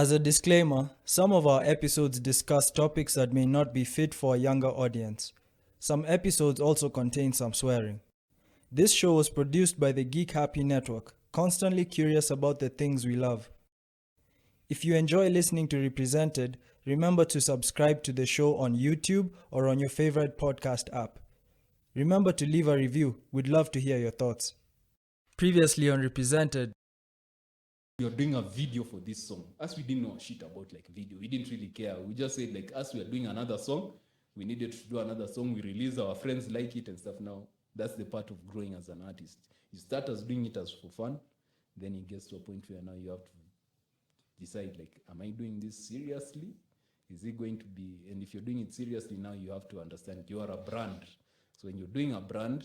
As a disclaimer, some of our episodes discuss topics that may not be fit for a younger audience. Some episodes also contain some swearing. This show was produced by the Geek Happy Network, constantly curious about the things we love. If you enjoy listening to Represented, remember to subscribe to the show on YouTube or on your favorite podcast app. Remember to leave a review. We'd love to hear your thoughts. Previously on Represented, we are doing a video for this song. As we didn't know shit about like video, we didn't really care. We just said like, as we are doing another song, we needed to do another song. We release, our friends like it and stuff. Now that's the part of growing as an artist. You start as doing it as for fun, then it gets to a point where now you have to decide like, am I doing this seriously? Is it going to be? And if you're doing it seriously now, you have to understand you are a brand. So when you're doing a brand,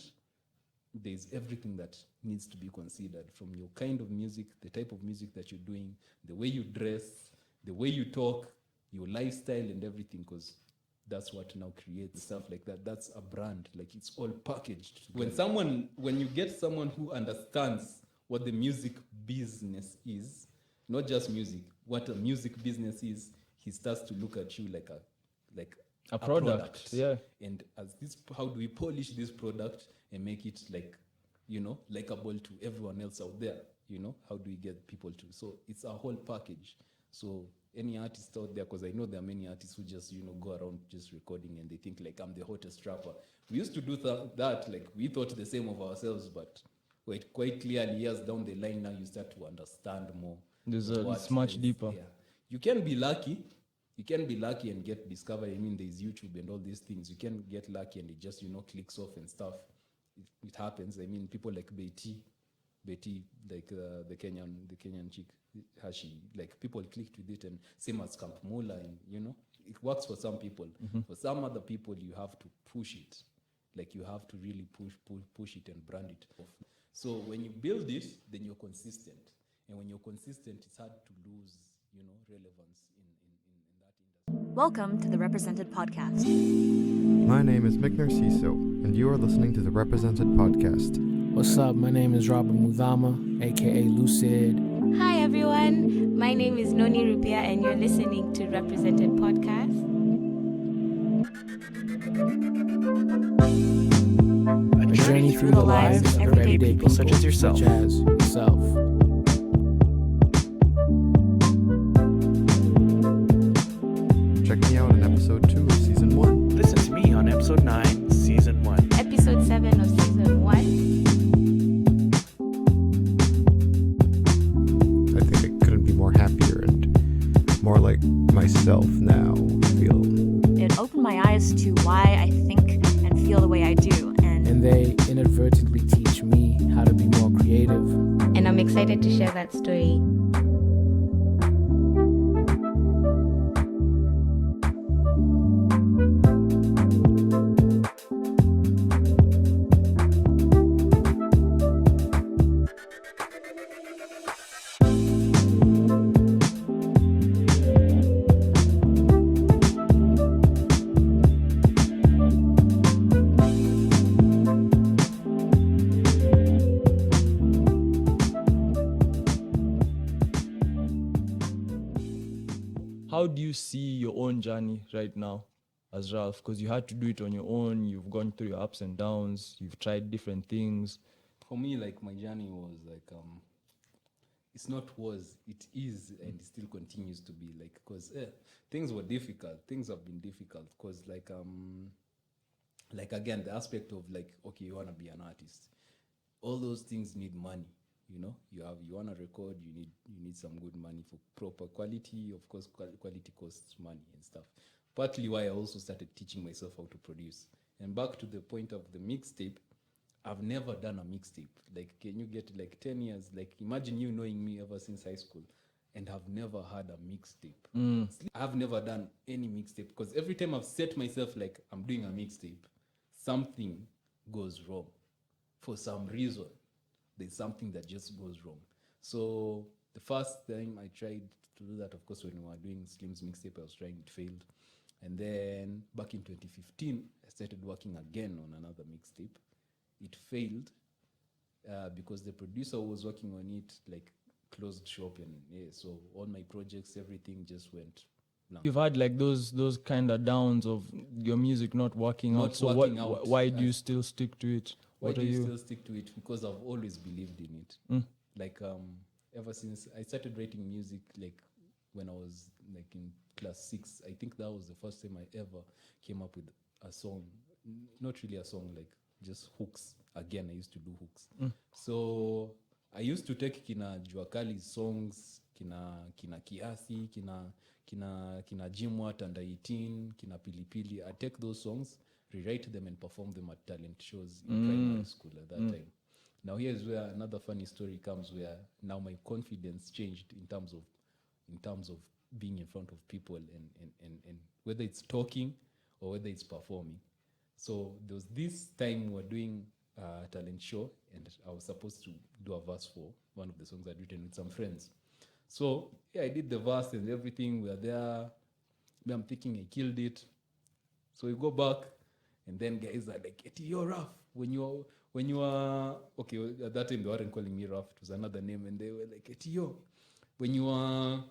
there's everything that needs to be considered, from your kind of music, the type of music that you're doing, the way you dress, the way you talk, your lifestyle and everything, because that's what now creates stuff like that. That's a brand, like it's all packaged. When you get someone who understands what the music business is, not just music, what a music business is, he starts to look at you like a product. Yeah. And as this, how do we polish this product and make it like, likable to everyone else out there? How do we get people to? So it's a whole package. So any artist out there, because I know there are many artists who just, go around just recording and they think like, I'm the hottest rapper. We used to do that, like we thought the same of ourselves, but quite clearly years down the line now you start to understand more. It's much deeper. Yeah. You can be lucky and get discovered. I mean, there's YouTube and all these things. You can get lucky and it just, clicks off and stuff. It happens. I mean, people like Betty, like the Kenyan chick, Hashi, like people clicked with it, and same as Camp Mula, and it works for some people. Mm-hmm. For some other people, you have to push it. Like you have to really push it and brand it off. So when you build it, then you're consistent. And when you're consistent, it's hard to lose, relevance in that industry. Welcome to the Represented Podcast. My name is Mick Narciso, and you are listening to the Represented Podcast. What's up? My name is Robert Mudhama, aka Lucid. Hi everyone, my name is Noni Rupia, and you're listening to Represented Podcast. A journey through the lives of everyday people such as yourself. Such as yourself. Check me out on episode 2 of season 1. Listen to me on episode 9, season 1. Episode 7 of season 1. I think I couldn't be more happier and more like myself now. It opened my eyes to why I think and feel the way I do. And they inadvertently teach me how to be more creative. And I'm excited to share that story. How do you see your own journey right now as Ralph? Because you had to do it on your own. You've gone through your ups and downs. You've tried different things. For me, like my journey was like, it's not was, it is, and it still continues to be like, because things were difficult. Things have been difficult because like again, the aspect of like, okay, you want to be an artist. All those things need money. You want to record, you need some good money for proper quality. Of course, quality costs money and stuff. Partly why I also started teaching myself how to produce. And back to the point of the mixtape, I've never done a mixtape. Like, can you get like 10 years? Like, imagine you knowing me ever since high school and have never had a mixtape. I've never done any mixtape because every time I've set myself like I'm doing a mixtape, something goes wrong for some reason. There's something that just goes wrong. So the first time I tried to do that, of course, when we were doing Slim's mixtape, I was trying, it failed. And then back in 2015, I started working again on another mixtape. It failed because the producer who was working on it, like, closed shop, and so all my projects, everything just went blank. You've had like those kind of downs of your music not working Not out. So working out. why do you still stick to it? Why What do are you you? still stick to it? Because I've always believed in it. Like ever since I started writing music, like when I was like in class 6, I think that was the first time I ever came up with a song. Not really a song, like just hooks. Again, I used to do hooks. So I used to take kina Juakali's songs, kina Kiasi, kina Jimwat under 18, kina Pilipili. I take those songs, rewrite them, and perform them at talent shows in primary school at that time. Now here's where another funny story comes, where now my confidence changed in terms of being in front of people, and whether it's talking or whether it's performing. So there was this time we were doing a talent show, and I was supposed to do a verse for one of the songs I'd written with some friends. So yeah, I did the verse and everything. We were there. I'm thinking I killed it. So we go back, and then guys are like, "You're rough." When you are okay, at that time they weren't calling me rough. It was another name, and they were like, "Yo, when you are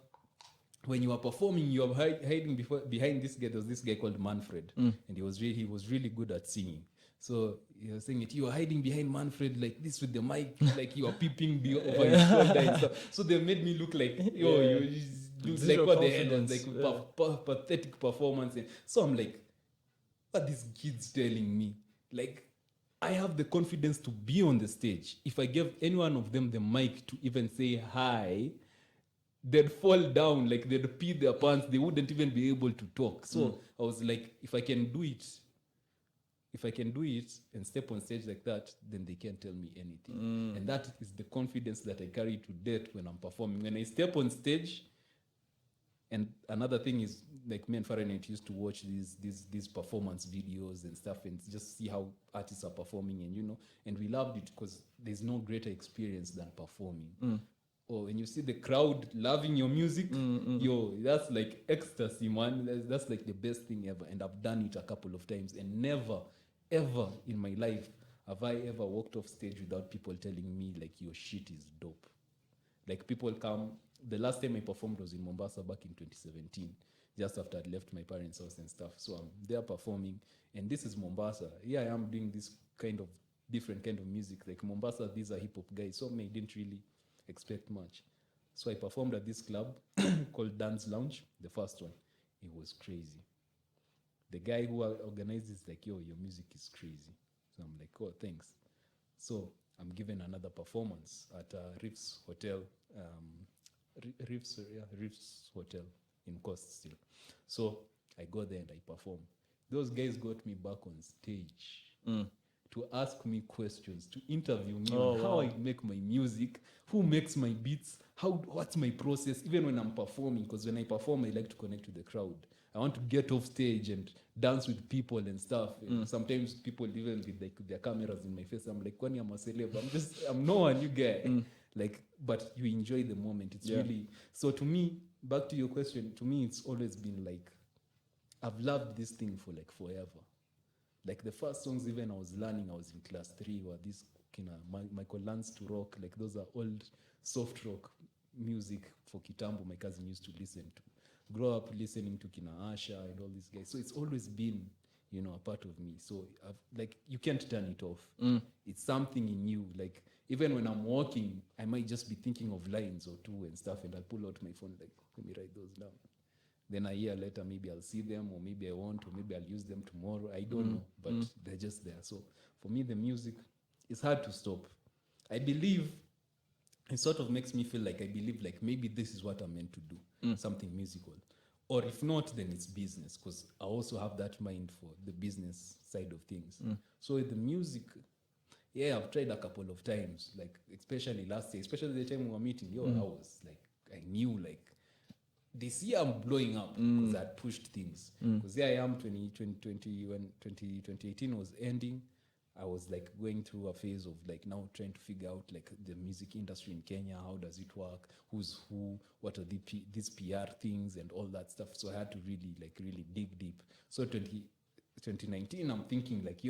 performing, you are hiding behind this guy." There was this guy called Manfred, and he was really good at singing. So he was saying it, you are hiding behind Manfred like this with the mic, like you are peeping over his shoulder and stuff. So they made me look like, you look like what they had, and like pathetic performance. And so I'm like, what these kids telling me? Like, I have the confidence to be on the stage. If I gave any one of them the mic to even say hi, they'd fall down, like they'd pee their pants. They wouldn't even be able to talk. So I was like, if I can do it and step on stage like that, then they can't tell me anything. And that is the confidence that I carry to date when I'm performing. When I step on stage, and another thing is, like, me and Fahrenheit used to watch these performance videos and stuff, and just see how artists are performing, and we loved it because there's no greater experience than performing. Or when you see the crowd loving your music, that's like ecstasy, man. That's like the best thing ever. And I've done it a couple of times, and never, ever in my life have I ever walked off stage without people telling me, like, your shit is dope. Like, people come. The last time I performed was in Mombasa back in 2017, just after I'd left my parents' house and stuff. So I'm there performing, and this is Mombasa. Yeah, I am doing this kind of different kind of music. Like, Mombasa, these are hip hop guys, so I didn't really expect much. So I performed at this club called Dance Lounge, the first one. It was crazy. The guy who organized is like, yo, your music is crazy. So I'm like, oh, thanks. So I'm given another performance at Riffs Hotel, Riffs Hotel in Coast still. So I go there and I perform. Those guys got me back on stage to ask me questions, to interview me on how I make my music, who makes my beats, what's my process, even when I'm performing. Because when I perform, I like to connect with the crowd. I want to get off stage and dance with people and stuff. And sometimes people even with their cameras in my face. I'm like, kwani I'm a celeb. I'm no one, you guy. Like, but you enjoy the moment. It's really, so to me, back to your question, to me, it's always been like, I've loved this thing for like forever. Like, the first songs even I was learning, I was in class 3, were this Michael Lance to rock. Like, those are old soft rock music for Kitambo my cousin used to listen to. Grow up listening to Kina Asha and all these guys. So it's always been, a part of me. So like, you can't turn it off. It's something in you. Like, even when I'm walking, I might just be thinking of lines or two and stuff, and I'll pull out my phone, like, let me write those down. Then a year later, maybe I'll see them, or maybe I won't, or maybe I'll use them tomorrow. I don't know, but they're just there. So for me, the music is hard to stop. I believe it sort of makes me feel like I believe like maybe this is what I'm meant to do, something musical. Or if not, then it's business, because I also have that mind for the business side of things. So the music, yeah, I've tried a couple of times, like especially last year, especially the time we were meeting, I was like, I knew like, this year I'm blowing up because I had pushed things. Because here I am, 2020, when 2018 was ending, I was like going through a phase of like now trying to figure out like the music industry in Kenya, how does it work, who's who, what are these PR things and all that stuff. So I had to really dig deep. So 2019, I'm thinking like,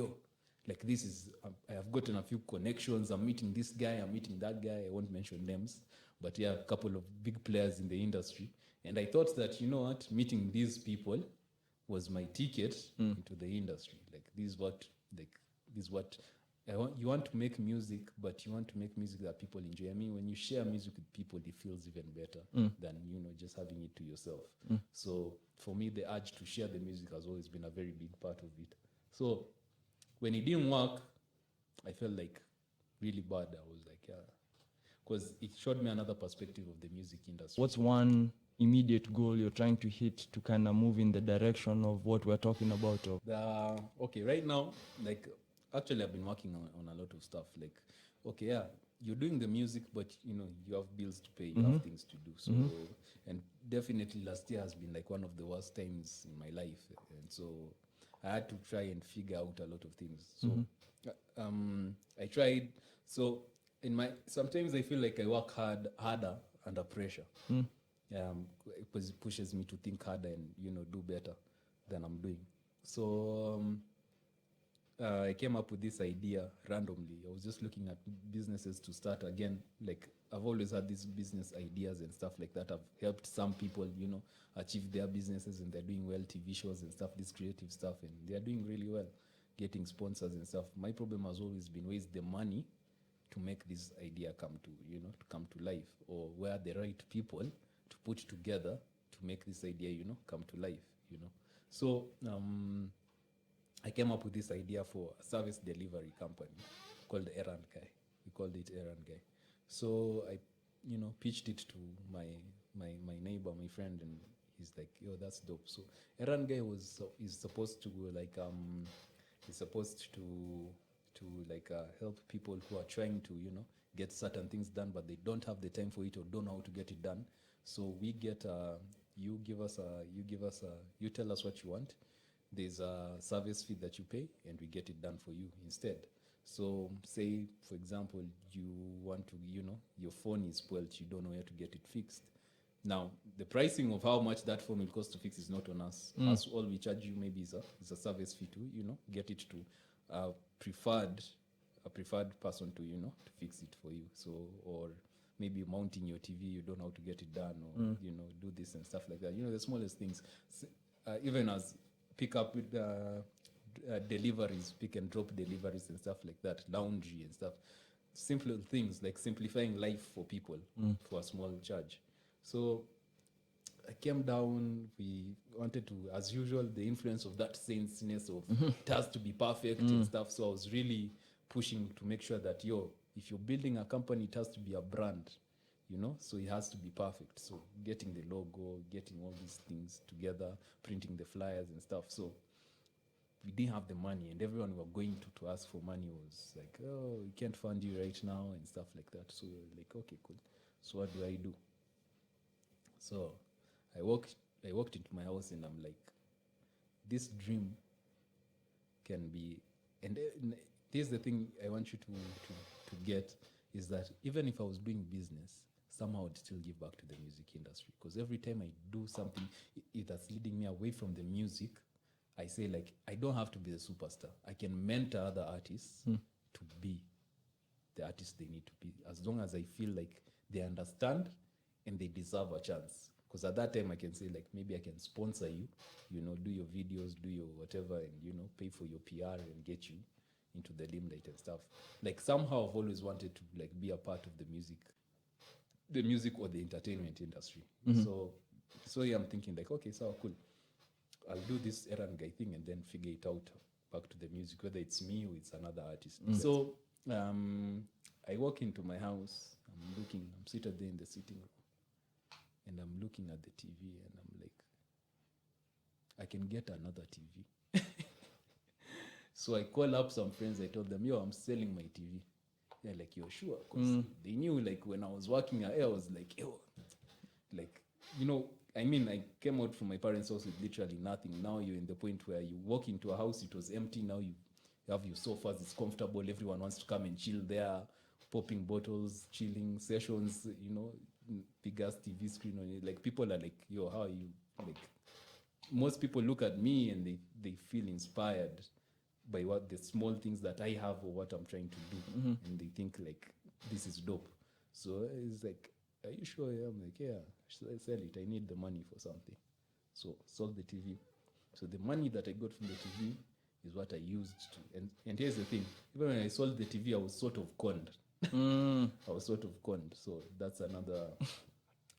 like this is, I have gotten a few connections. I'm meeting this guy, I'm meeting that guy. I won't mention names, But yeah, a couple of big players in the industry. And I thought that, you know what, meeting these people was my ticket into the industry. Like this is what I want. You want to make music, but you want to make music that people enjoy. I mean, when you share music with people, it feels even better than, you know, just having it to yourself. So for me, the urge to share the music has always been a very big part of it. So when it didn't work, I felt like really bad. I was like, yeah, because it showed me another perspective of the music industry. What's one immediate goal you're trying to hit to kind of move in the direction of what we're talking about? Okay, right now, like, actually I've been working on a lot of stuff. Like, okay, yeah, you're doing the music, but you know, you have bills to pay, you have things to do. So, and definitely last year has been like one of the worst times in my life. And so I had to try and figure out a lot of things. So I tried. So sometimes I feel like I work harder under pressure. It pushes me to think harder and, you know, do better than I'm doing. So I came up with this idea randomly. I was just looking at businesses to start again. Like, I've always had these business ideas and stuff like that. I've helped some people, you know, achieve their businesses, and they're doing well, TV shows and stuff, this creative stuff, and they're doing really well, getting sponsors and stuff. My problem has always been, where's the money to make this idea come to life, or where are the right people to put together to make this idea, you know, come to life, you know. So I came up with this idea for a service delivery company called Errand Guy. We called it Errand Guy. So I, you know, pitched it to my neighbor, my friend, and he's like, yo, that's dope. So Errand Guy is supposed to help people who are trying to, you know, get certain things done, but they don't have the time for it or don't know how to get it done. So we get you tell us what you want. There's a service fee that you pay, and we get it done for you instead. So say, for example, you want to, you know, your phone is spoiled, you don't know where to get it fixed. Now, the pricing of how much that phone will cost to fix is not on us. Us, all we charge you maybe is a service fee to, you know, get it to a preferred person to, you know, to fix it for you. So, or maybe mounting your TV, you don't know how to get it done, or, you know, do this and stuff like that. You know, the smallest things, even as pick up with deliveries, pick and drop deliveries and stuff like that, laundry and stuff. Simple things like simplifying life for people for a small charge. So I came down, we wanted to, as usual, the influence of that senseness of it has to be perfect and stuff. So I was really pushing to make sure that, if you're building a company, it has to be a brand, you know, so it has to be perfect. So getting the logo, getting all these things together, printing the flyers and stuff. So we didn't have the money, and everyone we were going to ask for money was like, oh, we can't fund you right now and stuff like that. So we were like, okay, cool. So what do I do? So I walked into my house, and I'm like, this dream can be, and here's the thing I want you to get, is that even if I was doing business, somehow I'd still give back to the music industry. Because every time I do something that's leading me away from the music, I say, like, I don't have to be the superstar. I can mentor other artists to be the artists they need to be, as long as I feel like they understand and they deserve a chance. Because at that time I can say, like, maybe I can sponsor you, you know, do your videos, do your whatever, and, you know, pay for your PR and get you into the limelight and stuff. Like, somehow I've always wanted to, like, be a part of the music or the entertainment industry. So yeah, I'm thinking, like, okay, so cool, I'll do this Errand Guy thing and then figure it out back to the music, whether it's me or it's another artist. So I walk into my house, I'm seated there in the sitting room, and I'm looking at the TV, and I'm like, I can get another TV. So I call up some friends, I told them, I'm selling my TV. They're like, you're sure? Because they knew, like, when I was working I was like, like, you know, I mean, I came out from my parents' house with literally nothing. Now you're in the point where you walk into a house, it was empty. Now you have your sofas, it's comfortable. Everyone wants to come and chill there, popping bottles, chilling sessions, you know, big ass TV screen on it. Like, people are like, how are you? Like, most people look at me and they feel inspired by what the small things that I have or what I'm trying to do. And they think, like, this is dope. So it's like, are you sure? Yeah. I'm like, yeah, should I sell it? I need the money for something. So sold the TV. So the money that I got from the TV is what I used to. And here's the thing. Even when I sold the TV, I was sort of conned. I was sort of conned. So that's another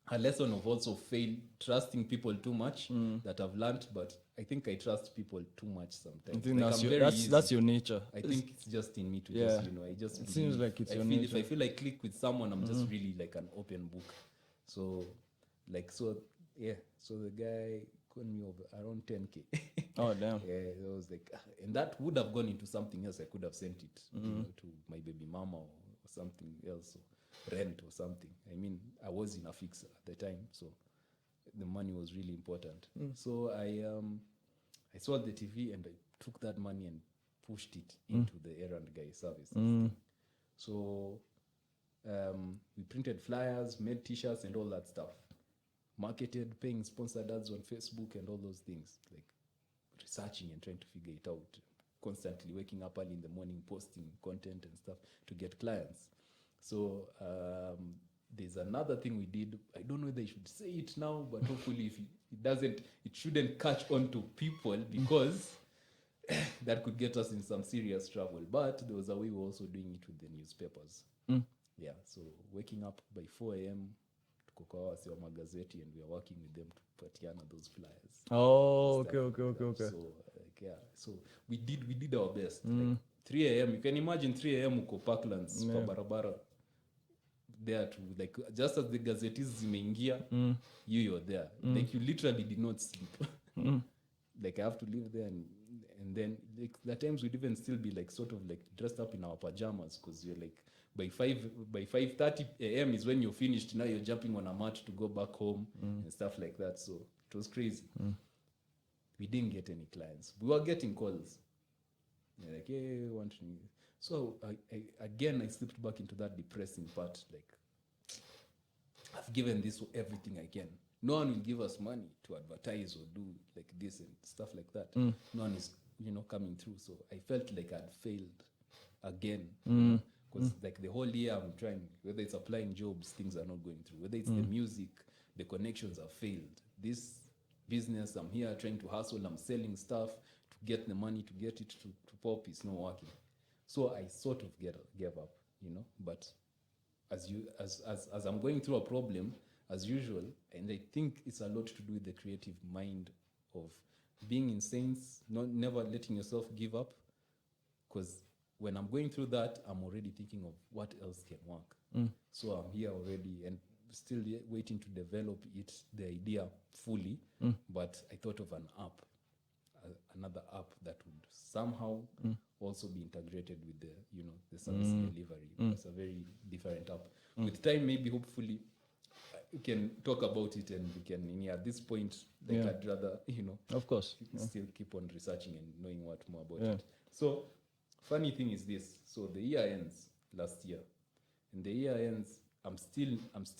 a lesson of also trusting people too much that I've learned. But I think I trust people too much sometimes. I think Like, that's your nature. I think it's just in me to Yeah. just, I just It seems like it's I your feel nature. if I feel like click with someone, I'm just really like an open book. So so the guy called me over around 10K. Oh damn. Yeah, I was like, and that would have gone into something else. I could have sent it to my baby mama or something else, or rent or something. I mean, I was in a fix at the time, so the money was really important. So I sold the TV and I took that money and pushed it into the errand guy service. So we printed flyers, made t-shirts and all that stuff. Marketed, paying sponsored ads on Facebook and all those things. Like researching and trying to figure it out. Constantly waking up early in the morning, posting content and stuff to get clients. So there's another thing we did. I don't know whether I should say it now, but hopefully if it shouldn't catch on to people because that could get us in some serious trouble. But there was a way we were also doing it with the newspapers. Yeah, so waking up by 4 a.m. to Kokawa Sewa Magazeti, and we are working with them to patiana those flyers. Oh, Stuff okay. like that. So we did our best. Like 3 a.m. You can imagine 3 a.m. uko Parklands kwa barabara there to like just as the gazetes zimeingia, you're there. Like you literally did not sleep. Like I have to live there and then like the times we'd even still be like sort of like dressed up in our pajamas because you're like by 5:30 a.m. is when you're finished. Now you're jumping on a mat to go back home and stuff like that. So it was crazy. We didn't get any clients. We were getting calls. They're like, hey, want to. So I slipped back into that depressing part. Like, I've given this everything I can. No one will give us money to advertise or do like this and stuff like that. No one is, coming through. So I felt like I'd failed again. Because like the whole year I'm trying, whether it's applying jobs, things are not going through. Whether it's the music, the connections have failed. This business, I'm here trying to hustle, I'm selling stuff to get the money, to get it to pop, it's not working. So I sort of gave up, but as I'm going through a problem, as usual, and I think it's a lot to do with the creative mind of being insane, never letting yourself give up, because when I'm going through that, I'm already thinking of what else can work. So I'm here already and still waiting to develop the idea fully. But I thought of an app, another app that would somehow also be integrated with the service delivery. It's a very different app. With time, maybe hopefully we can talk about it and we can, at this point, I'd rather, Of course. still keep on researching and knowing what more about it. So funny thing is this. So the year ends last year. And the year ends, I'm still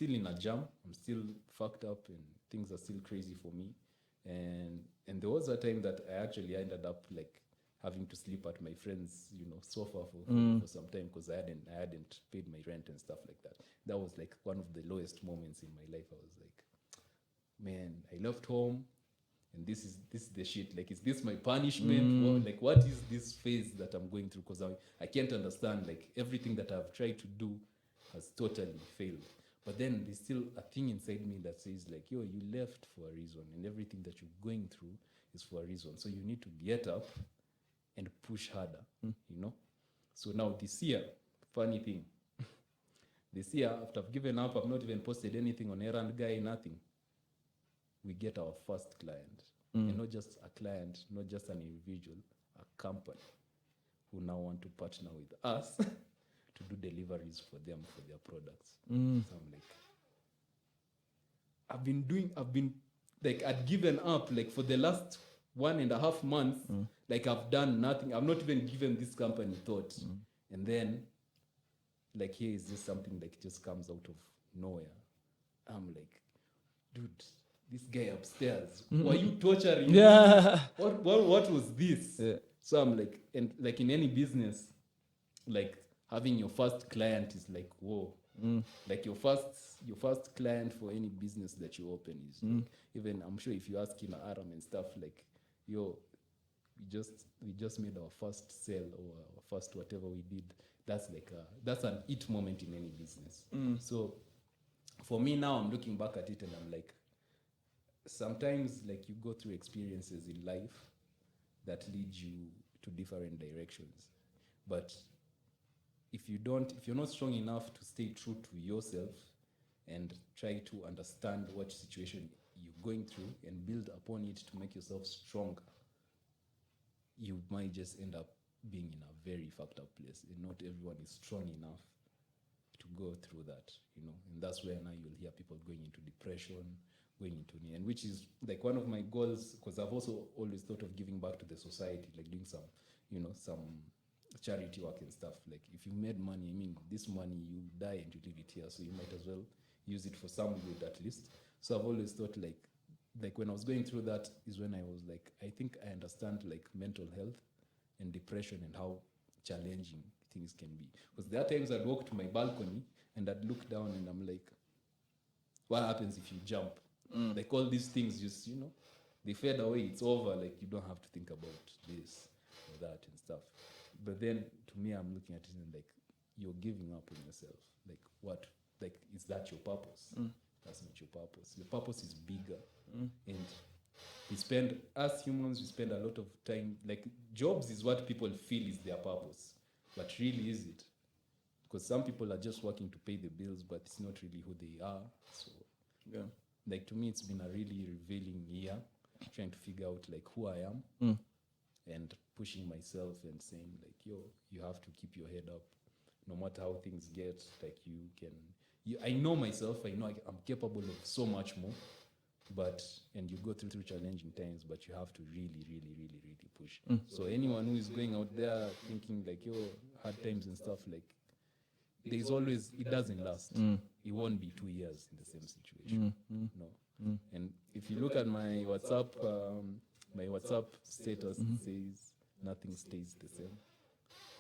in a jam. I'm still fucked up and things are still crazy for me. And there was a time that I actually ended up like having to sleep at my friend's, sofa for some time because I hadn't paid my rent and stuff like that. That was like one of the lowest moments in my life. I was like, man, I left home and this is the shit. Like, is this my punishment? Or like, what is this phase that I'm going through? Because I can't understand, like, everything that I've tried to do has totally failed. But then there's still a thing inside me that says like, yo, you left for a reason and everything that you're going through is for a reason. So you need to get up and push harder, So now this year, funny thing, this year after I've given up, I've not even posted anything on Errand Guy, nothing. We get our first client. And not just a client, not just an individual, a company who now want to partner with us to do deliveries for them for their products. So I'm like, I'd given up like for the last 1.5 months, like I've done nothing. I've not even given this company thought. And then like, here is just something like just comes out of nowhere. I'm like, dude, this guy upstairs, were you torturing me? What was this? So I'm like, and like in any business, like having your first client is like, whoa, Like your first client for any business that you open is like, even I'm sure if you ask in Aram and stuff like, yo, we just made our first sale or our first whatever we did. That's like that's an it moment in any business. So for me now, I'm looking back at it and I'm like, sometimes like you go through experiences in life that lead you to different directions, but if you're not strong enough to stay true to yourself and try to understand what situation you're going through and build upon it to make yourself stronger, you might just end up being in a very fucked up place. And not everyone is strong enough to go through that, you know. And that's where now you'll hear people going into depression, going into and which is like one of my goals, because I've also always thought of giving back to the society, like doing some, you know, some charity work and stuff. Like if you made money, I mean, this money, you die and you leave it here, so you might as well use it for some good at least. So I've always thought like when I was going through that is when I was like, I think I understand like mental health and depression and how challenging things can be. Because there are times I'd walk to my balcony and I'd look down and I'm like, what happens if you jump? Like all these things just, you know, they fade away, it's over, like you don't have to think about this or that and stuff. But then to me, I'm looking at it and like, you're giving up on yourself. Like what, like, is that your purpose? That's not your purpose. Your purpose is bigger. And as humans, we spend a lot of time, like jobs is what people feel is their purpose. But really is it? Because some people are just working to pay the bills, but it's not really who they are. So yeah, like to me, it's been a really revealing year, trying to figure out like who I am and pushing myself and saying like, yo, you have to keep your head up no matter how things get. Like I know myself, I know I'm capable of so much more, and you go through challenging times, but you have to really, really, really, really push. So anyone who is going out there thinking like, yo, hard times and stuff, like there's always, it doesn't last. It won't be 2 years in the same situation. No. And if you look at my WhatsApp status, it says nothing stays the same.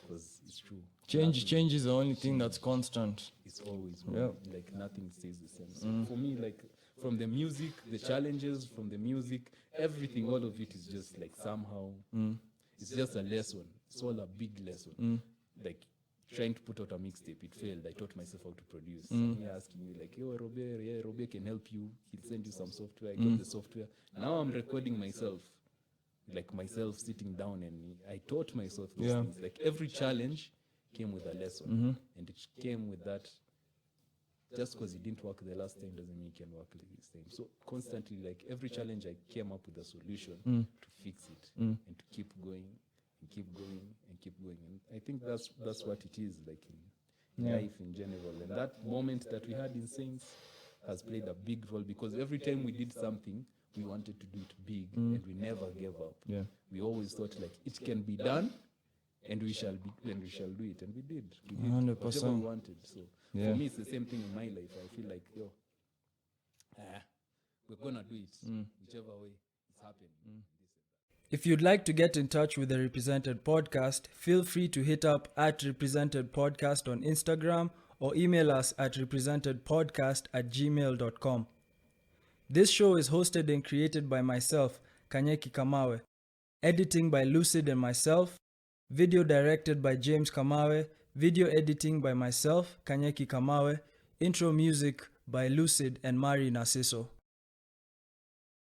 Because it's true. Change is the only thing that's constant. It's always like nothing stays the same. So for me, like from the music, the challenges from the music, everything, all of it is just like somehow, it's just a lesson. It's all a big lesson. Like trying to put out a mixtape, it failed. I taught myself how to produce. Me asking you like, yo, Robert can help you. He'll send you some software. I got the software. Now I'm recording myself. Like myself sitting down, and I taught myself those things. Like every challenge came with a lesson, and it came with that. Just because it didn't work the last time doesn't mean it can work like this time. So constantly, like every challenge, I came up with a solution to fix it and to keep going and keep going and keep going. And I think that's what it is like in life in general. And that moment that we had in Saints has played a big role, because every time we did something, we wanted to do it big, and we never gave up. We always thought like it can be done, and we shall do it, and we did. We did 100%. whatever we wanted. So for me, it's the same thing in my life. I feel like, yo, we're gonna do it, whichever way it's happening. If you'd like to get in touch with the Represented Podcast, feel free to hit up at Represented Podcast on Instagram or email us at representedpodcast@gmail.com. This show is hosted and created by myself, Kanyeki Kamawe. Editing by Lucid and myself. Video directed by James Kamawe. Video editing by myself, Kanyeki Kamawe. Intro music by Lucid and Mari Narciso.